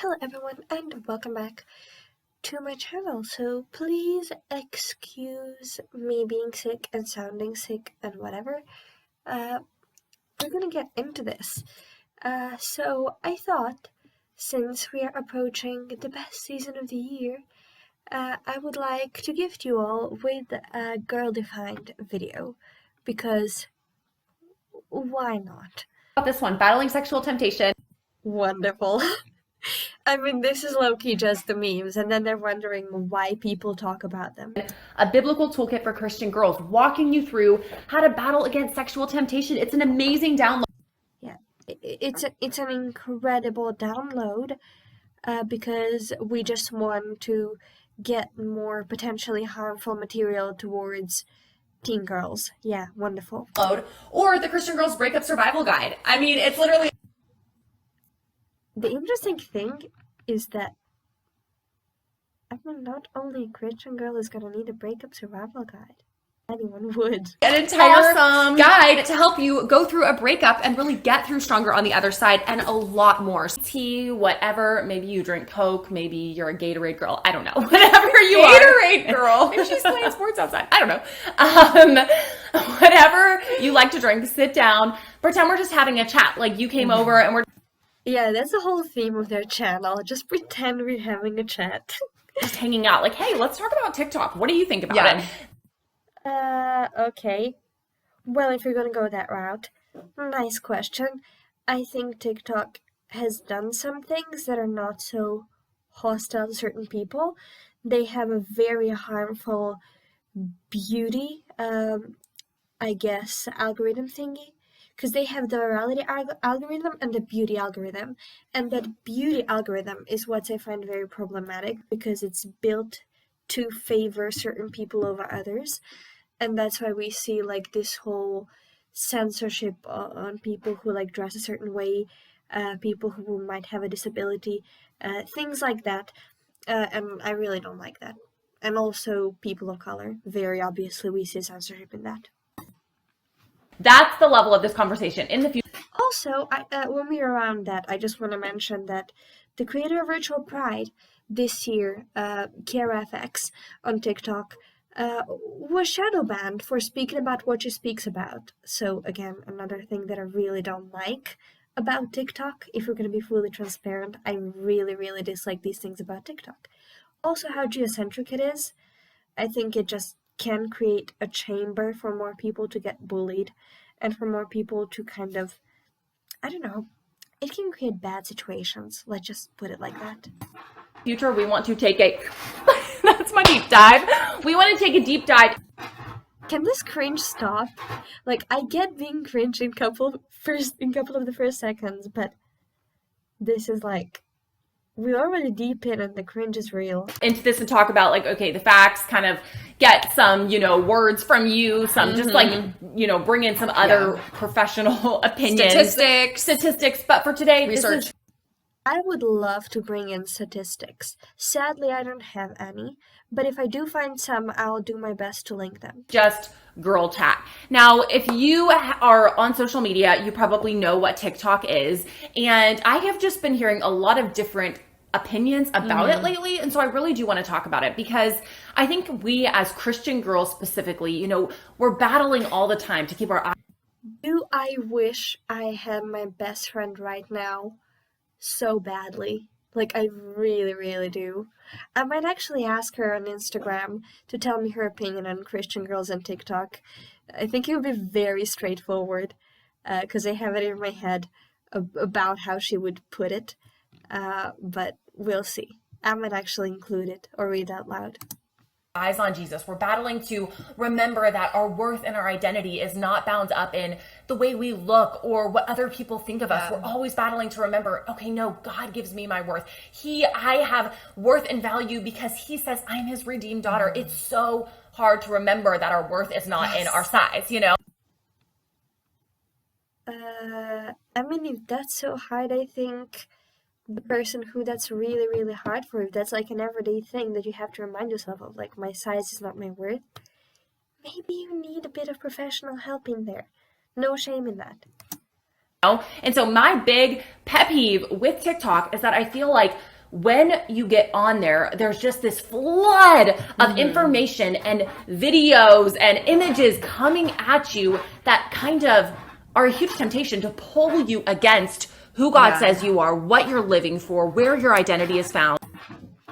Hello everyone and welcome back to my channel. So please excuse me being sick and sounding sick and whatever. We're gonna get into this. So I thought, since we are approaching the best season of the year, I would like to gift you all with a girl-defined video, because why not? This one, battling sexual temptation. Wonderful. I mean, this is low-key just the memes, and then they're wondering why people talk about them. A biblical toolkit for Christian girls, walking you through how to battle against sexual temptation. It's an amazing download. Yeah, it's an incredible download, because we just want to get more potentially harmful material towards teen girls. Yeah, wonderful. Or the Christian Girls Breakup Survival Guide. I mean, it's literally... The interesting thing is that, I mean, not only a Christian girl is gonna need a breakup survival guide. Anyone would. An entire guide to help you go through a breakup and really get through stronger on the other side, and a lot more. Tea, whatever. Maybe you drink Coke. Maybe you're a Gatorade girl. I don't know. Whatever you are. Gatorade girl. Maybe she's playing sports outside. I don't know. Whatever you like to drink, sit down. Pretend we're just having a chat. Like you came over and we're... Yeah, that's the whole theme of their channel. Just pretend we're having a chat. Just hanging out. Like, hey, let's talk about TikTok. What do you think about it? Okay. Well, if you're gonna go that route, nice question. I think TikTok has done some things that are not so hostile to certain people. They have a very harmful beauty, I guess, algorithm thingy. Because they have the virality algorithm and the beauty algorithm. And that beauty algorithm is what I find very problematic, because it's built to favor certain people over others. And that's why we see like this whole censorship on people who like dress a certain way, people who might have a disability, things like that. And I really don't like that. And also people of color. Very obviously we see censorship in that. That's the level of this conversation in the future. Also, when we're around that, I just want to mention that the creator of Virtual Pride this year, KRFX on TikTok, was shadow banned for speaking about what she speaks about. So again, another thing that I really don't like about TikTok, if we're going to be fully transparent, I really, really dislike these things about TikTok. Also, how geocentric it is. I think it just can create a chamber for more people to get bullied, and for more people to kind of, I don't know, it can create bad situations. Let's just put it like that. Future, we want to take a... That's my deep dive. We want to take a deep dive. Can this cringe stop? Like, I get being cringe in couple of the first seconds, but this is like, we're already deep in and the cringe is real. Into this and talk about like, okay, the facts, kind of get some, words from you, some just like, bring in some other professional opinions. Statistics. But for today, research. I would love to bring in statistics. Sadly, I don't have any, but if I do find some, I'll do my best to link them. Just girl chat. Now, if you are on social media, you probably know what TikTok is. And I have just been hearing a lot of different opinions about it lately. And so I really do want to talk about it, because I think we as Christian girls specifically, we're battling all the time to keep our eyes. Do I wish I had my best friend right now so badly? Like, I really, really do. I might actually ask her on Instagram to tell me her opinion on Christian girls on TikTok. I think it would be very straightforward, because I have it in my head about how she would put it. But we'll see. I might actually include it or read out loud. Eyes on Jesus. We're battling to remember that our worth and our identity is not bound up in the way we look or what other people think of us. We're always battling to remember, okay, no, God gives me my worth. I have worth and value because he says I'm his redeemed daughter. It's so hard to remember that our worth is not in our size, I mean, if that's so hard, I think the person who that's really, really hard for, if that's like an everyday thing that you have to remind yourself of, like, my size is not my worth, maybe you need a bit of professional help in there. No shame in that. know? And so my big pet peeve with TikTok is that I feel like when you get on there, there's just this flood of information and videos and images coming at you that kind of are a huge temptation to pull you against who God says you are, what you're living for, where your identity is found.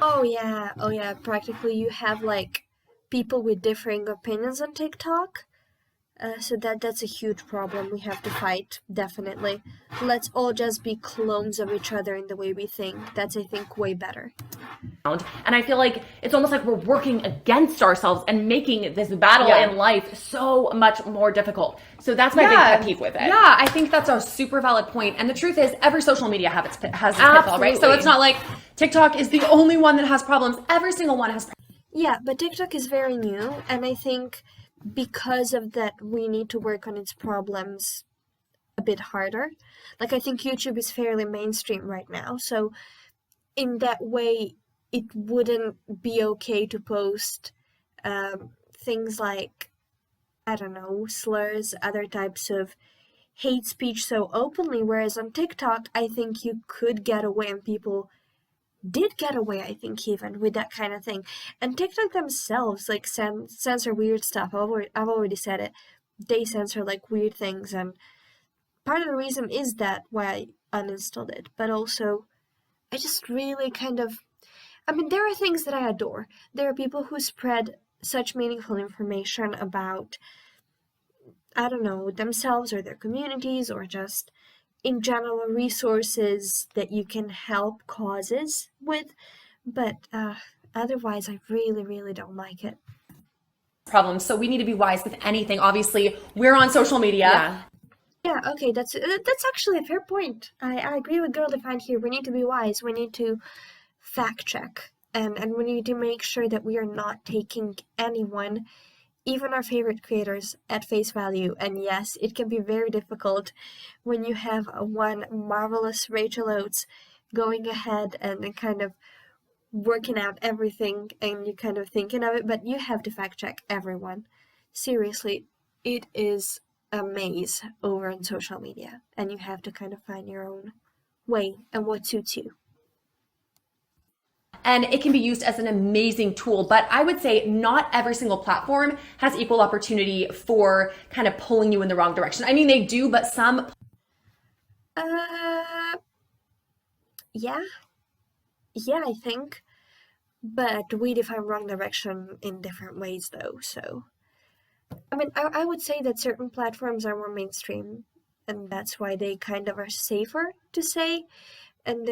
Oh yeah. Practically, you have like people with differing opinions on TikTok. So that's a huge problem we have to fight, definitely. Let's all just be clones of each other in the way we think. That's, I think, way better. And I feel like it's almost like we're working against ourselves and making this battle in life so much more difficult. So that's my big pet peeve with it. Yeah, I think that's a super valid point. And the truth is, every social media has its pitfall, right? So it's not like TikTok is the only one that has problems. Every single one has problems. Yeah, but TikTok is very new, and I think because of that, we need to work on its problems a bit harder. Like, I think YouTube is fairly mainstream right now, so in that way, it wouldn't be okay to post things like, I don't know, slurs, other types of hate speech so openly, whereas on TikTok, I think you could get away, and people did get away, I think, even with that kind of thing. And TikTok themselves like censor weird stuff. I've already said it. They censor like weird things, and part of the reason is that why I uninstalled it. But also, I just really kind of, I mean, there are things that I adore. There are people who spread such meaningful information about, I don't know, themselves or their communities, or just in general resources that you can help causes with, but otherwise I really don't like it. Problems. So we need to be wise with anything. Obviously, we're on social media. Yeah, okay, that's actually a fair point. I agree with Girl Defined here. We need to be wise. We need to fact check, and we need to make sure that we are not taking anyone, even our favorite creators, at face value. And yes, it can be very difficult when you have one marvelous Rachel Oates going ahead and kind of working out everything, and you kind of thinking of it, but you have to fact check everyone. Seriously, it is a maze over on social media, and you have to kind of find your own way and what suits you. And it can be used as an amazing tool, but I would say not every single platform has equal opportunity for kind of pulling you in the wrong direction. I mean, they do, but some. Yeah, I think, but we define wrong direction in different ways, though. So, I mean, I would say that certain platforms are more mainstream, and that's why they kind of are safer to say, and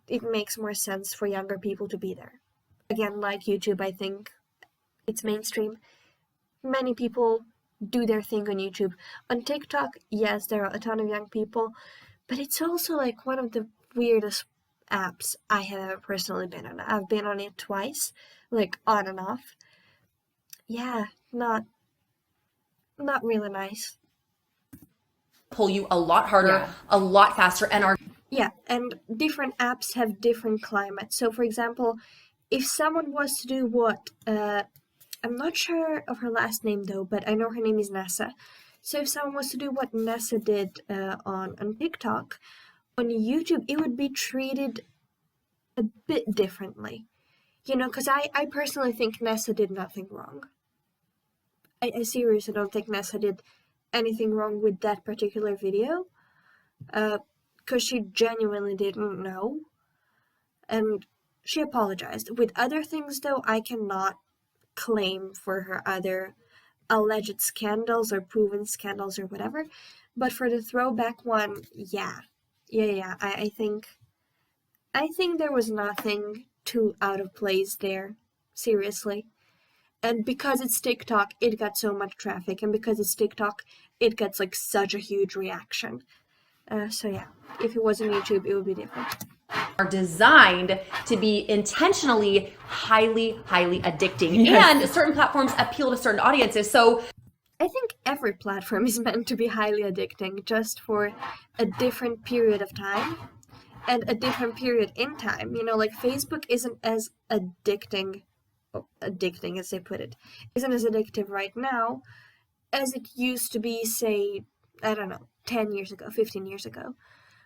it makes more sense for younger people to be there. Again, like YouTube, I think it's mainstream. Many people do their thing on YouTube. On TikTok, yes, there are a ton of young people, but it's also like one of the weirdest apps I have ever personally been on. I've been on it twice, like on and off. Yeah, not really nice. Pull you a lot harder, a lot faster, and are. Yeah, and different apps have different climates. So, for example, if someone was to do what, I'm not sure of her last name though, but I know her name is Nessa. So if someone was to do what Nessa did on TikTok, on YouTube, it would be treated a bit differently. You know, because I personally think Nessa did nothing wrong. I seriously don't think Nessa did anything wrong with that particular video. Because she genuinely didn't know. And she apologized. With other things, though, I cannot claim for her other alleged scandals or proven scandals or whatever. But for the throwback one, yeah. I think there was nothing too out of place there. Seriously. And because it's TikTok, it got so much traffic. And because it's TikTok, it gets like such a huge reaction. So yeah, if it wasn't YouTube, it would be different. Are designed to be intentionally highly addicting. And certain platforms appeal to certain audiences. So I think every platform is meant to be highly addicting, just for a different period of time and a different period in time. You know, like Facebook isn't as addicting as they put it, isn't as addictive right now as it used to be, say, I don't know, 10 years ago, 15 years ago.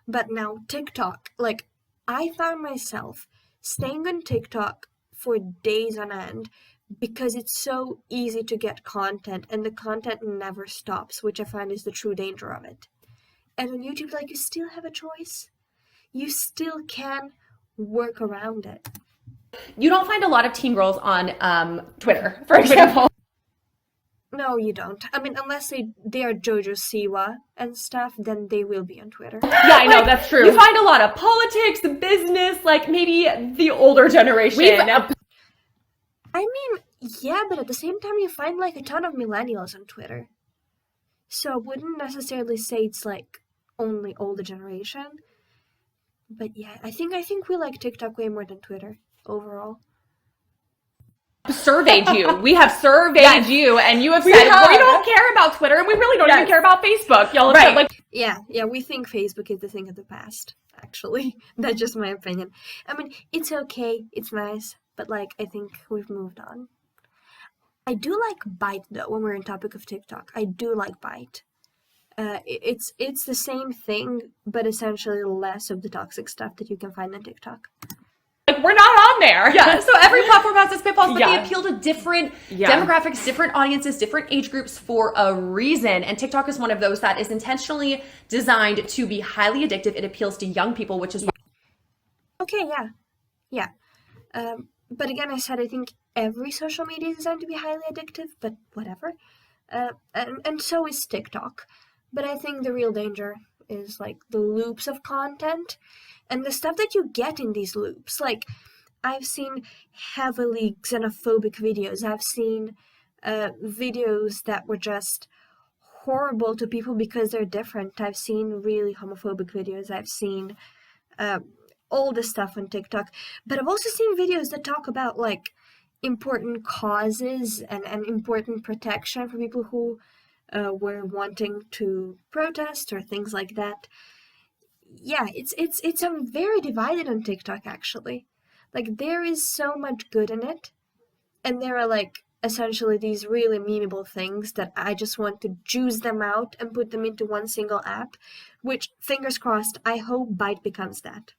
But now TikTok, like, I found myself staying on TikTok for days on end because it's so easy to get content and the content never stops, which I find is the true danger of it. And on YouTube, like, you still have a choice. You still can work around it. You don't find a lot of teen girls on Twitter, for example. No, you don't. I mean, unless they are Jojo Siwa and stuff, then they will be on Twitter. Yeah, I know, that's true. You find a lot of politics, business, like maybe the older generation. I mean, yeah, but at the same time, you find like a ton of millennials on Twitter. So I wouldn't necessarily say it's like only older generation. But yeah, I think we like TikTok way more than Twitter overall. Surveyed you. We have surveyed you, and you have said we don't care about Twitter, and we really don't even care about Facebook. Y'all have said, like, yeah, we think Facebook is the thing of the past. Actually, that's just my opinion. I mean, it's okay, it's nice, but like I think we've moved on. I do like Byte though. When we're on topic of TikTok, I do like Byte. It's the same thing, but essentially less of the toxic stuff that you can find on TikTok. Like, we're not on there. Yeah. So every platform has its pitfalls, but they appeal to different demographics, different audiences, different age groups for a reason. And TikTok is one of those that is intentionally designed to be highly addictive. It appeals to young people, which is okay. Yeah. But again, I said I think every social media is designed to be highly addictive, but whatever. And so is TikTok. But I think the real danger is like the loops of content and the stuff that you get in these loops. Like, I've seen heavily xenophobic videos. I've seen videos that were just horrible to people because they're different. I've seen really homophobic videos. I've seen all this stuff on TikTok. But I've also seen videos that talk about, like, important causes and important protection for people who were wanting to protest or things like that. Yeah, it's very divided on TikTok, actually. Like, there is so much good in it, and there are like essentially these really memeable things that I just want to juice them out and put them into one single app, which, fingers crossed, I hope Byte becomes that.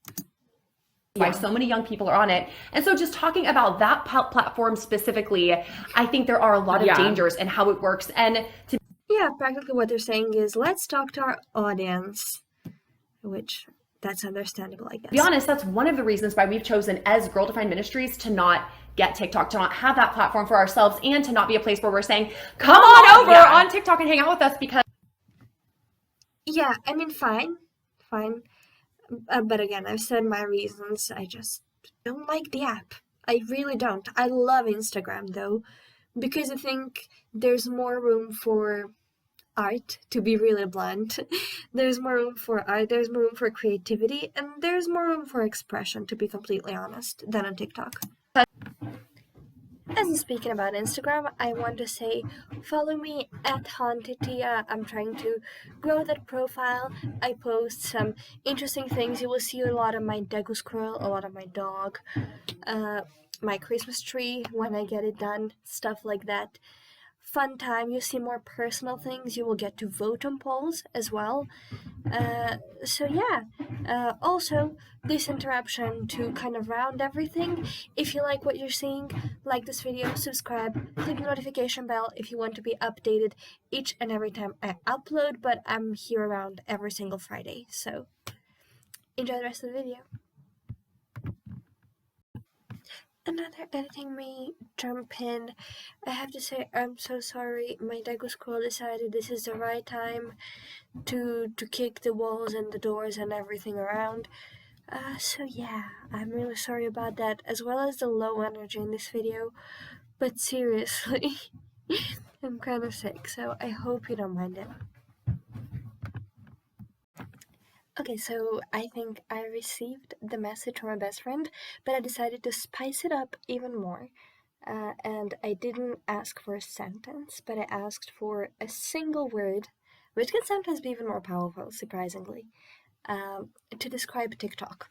Why so many young people are on it. And so just talking about that platform specifically, I think there are a lot of dangers in how it works. And yeah, practically what they're saying is, let's talk to our audience. Which, that's understandable, I guess. To be honest, that's one of the reasons why we've chosen as Girl Defined Ministries to not get TikTok, to not have that platform for ourselves, and to not be a place where we're saying, come on over on TikTok and hang out with us, because... Yeah, I mean, fine. But again, I've said my reasons. I just don't like the app. I really don't. I love Instagram, though, because I think there's more room for art, to be really blunt. There's more room for art, there's more room for creativity, and there's more room for expression, to be completely honest, than on TikTok. And speaking about Instagram, I want to say, follow me at Hauntedia. I'm trying to grow that profile. I post some interesting things. You will see a lot of my Daegu squirrel, a lot of my dog, my Christmas tree when I get it done, stuff like that. Fun time. You see more personal things. You will get to vote on polls as well. So yeah. Also, this interruption to kind of round everything. If you like what you're seeing, like this video, subscribe, click the notification bell if you want to be updated each and every time I upload. But I'm here around every single Friday, so enjoy the rest of the video. Another editing may jump in. I have to say, I'm so sorry. My Daegu school decided this is the right time to kick the walls and the doors and everything around. So yeah, I'm really sorry about that, as well as the low energy in this video. But seriously, I'm kind of sick, so I hope you don't mind it. Okay, so I think I received the message from my best friend, but I decided to spice it up even more. And I didn't ask for a sentence, but I asked for a single word, which can sometimes be even more powerful, surprisingly, to describe TikTok.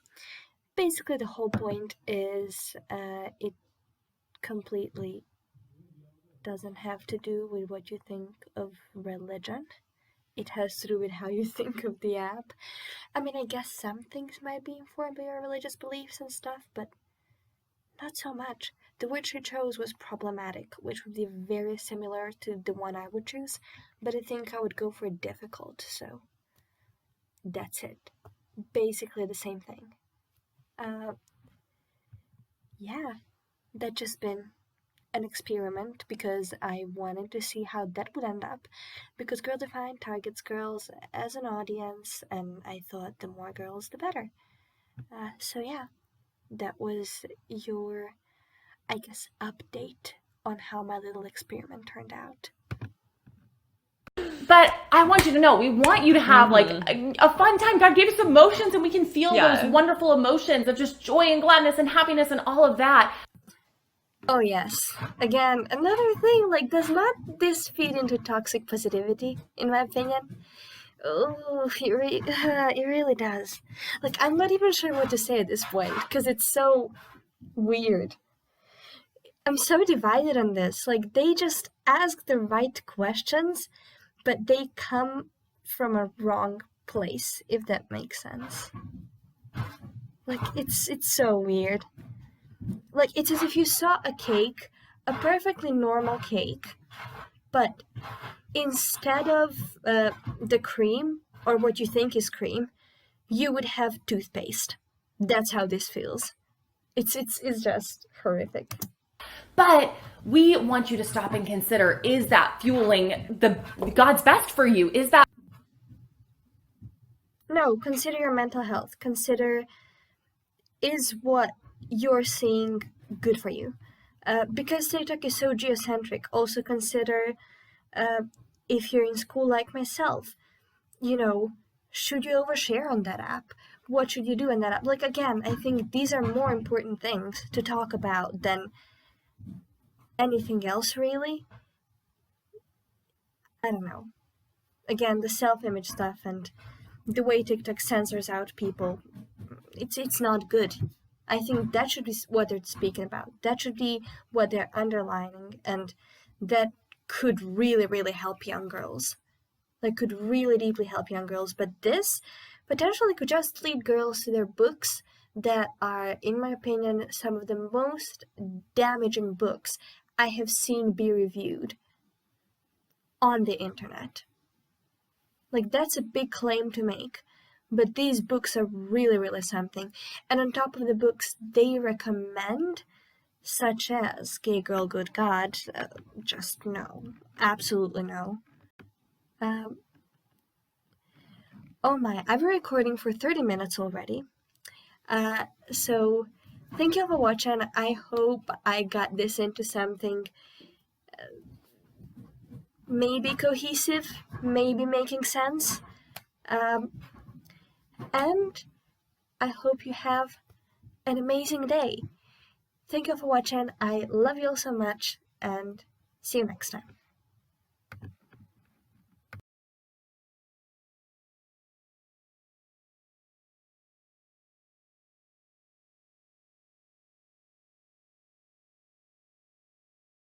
Basically, the whole point is it completely doesn't have to do with what you think of religion. it has to do with how you think of the app. I mean, I guess some things might be informed by your religious beliefs and stuff, but not so much. The word she chose was problematic, which would be very similar to the one I would choose, but I think I would go for difficult, so that's it. Basically the same thing. Yeah, that just been an experiment because I wanted to see how that would end up, because Girl Defined targets girls as an audience, and I thought the more girls the better. So yeah, that was your, I guess, update on how my little experiment turned out. But I want you to know, we want you to have like a fun time. God gave us emotions, and we can feel those wonderful emotions of just joy and gladness and happiness and all of that. Oh yes. Again, another thing, like, does not this feed into toxic positivity, in my opinion? Oh, it really does. Like, I'm not even sure what to say at this point, because it's so weird. I'm so divided on this. Like, they just ask the right questions, but they come from a wrong place, if that makes sense. Like, it's so weird. Like, it's as if you saw a cake, a perfectly normal cake, but instead of the cream, or what you think is cream, you would have toothpaste. That's how this feels. It's just horrific. But we want you to stop and consider, is that fueling the God's best for you? Is that... No, consider your mental health. Consider, is what you're seeing good for you? Because TikTok is so geocentric, also consider if you're in school like myself, should you overshare on that app? What should you do in that app? Like, again, I think these are more important things to talk about than anything else, really. I don't know. Again, the self-image stuff and the way TikTok censors out people, it's not good. I think that should be what they're speaking about. That should be what they're underlining, and that could really, really help young girls. Like, could really deeply help young girls. But this potentially could just lead girls to their books that are, in my opinion, some of the most damaging books I have seen be reviewed on the internet. Like, that's a big claim to make. But these books are really, really something. And on top of the books they recommend, such as Gay Girl, Good God, just no. Absolutely no. Oh my, I've been recording for 30 minutes already. So thank you for watching. I hope I got this into something maybe cohesive, maybe making sense. And I hope you have an amazing day. Thank you for watching. I love you all so much, and see you next time.